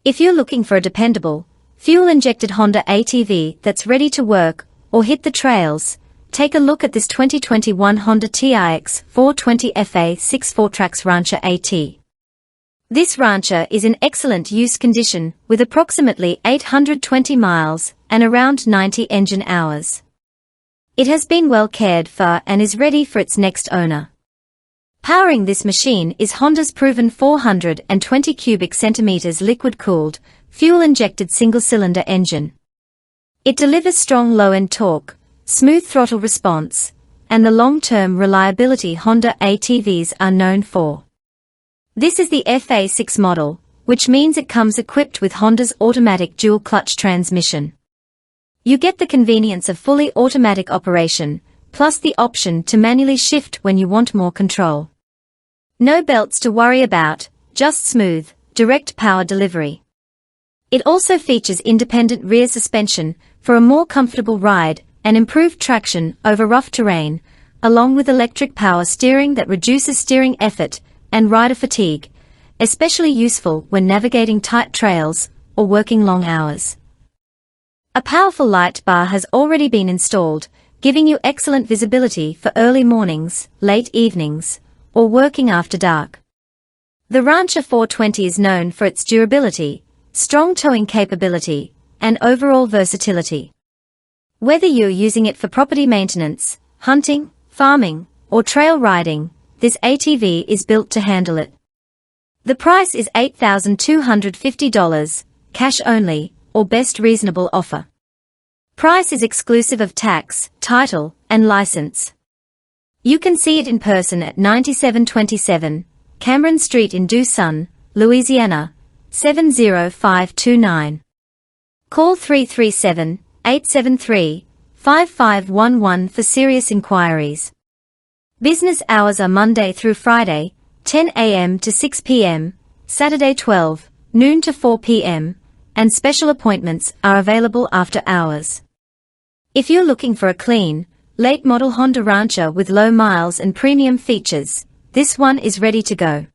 If you're looking for a dependable, fuel-injected Honda ATV that's ready to work or hit the trails, take a look at this 2021 Honda TRX420FA6 FourTrax Rancher AT. This Rancher is in excellent use condition with approximately 820 miles and around 90 engine hours. It has been well cared for and is ready for its next owner. Powering this machine is Honda's proven 420 cubic centimeters liquid-cooled, fuel-injected single-cylinder engine. It delivers strong low-end torque, smooth throttle response, and the long-term reliability Honda ATVs are known for. This is the FA6 model, which means it comes equipped with Honda's automatic dual-clutch transmission. You get the convenience of fully automatic operation, plus the option to manually shift when you want more control. No belts to worry about, just smooth, direct power delivery. It also features independent rear suspension for a more comfortable ride and improved traction over rough terrain, along with electric power steering that reduces steering effort and rider fatigue, especially useful when navigating tight trails or working long hours. A powerful light bar has already been installed, giving you excellent visibility for early mornings, late evenings, or working after dark. The Rancher 420 is known for its durability, strong towing capability, and overall versatility. Whether you're using it for property maintenance, hunting, farming, or trail riding, this ATV is built to handle it. The price is $8,250, cash only, or best reasonable offer. Price is exclusive of tax, title, and license. You can see it in person at 9727 Cameron Street in Duson, Louisiana, 70529. Call 337-873-5511 for serious inquiries. Business hours are Monday through Friday, 10 a.m. to 6 p.m., Saturday 12 noon to 4 p.m., and special appointments are available after hours. If you're looking for a clean, late-model Honda Rancher with low miles and premium features, this one is ready to go.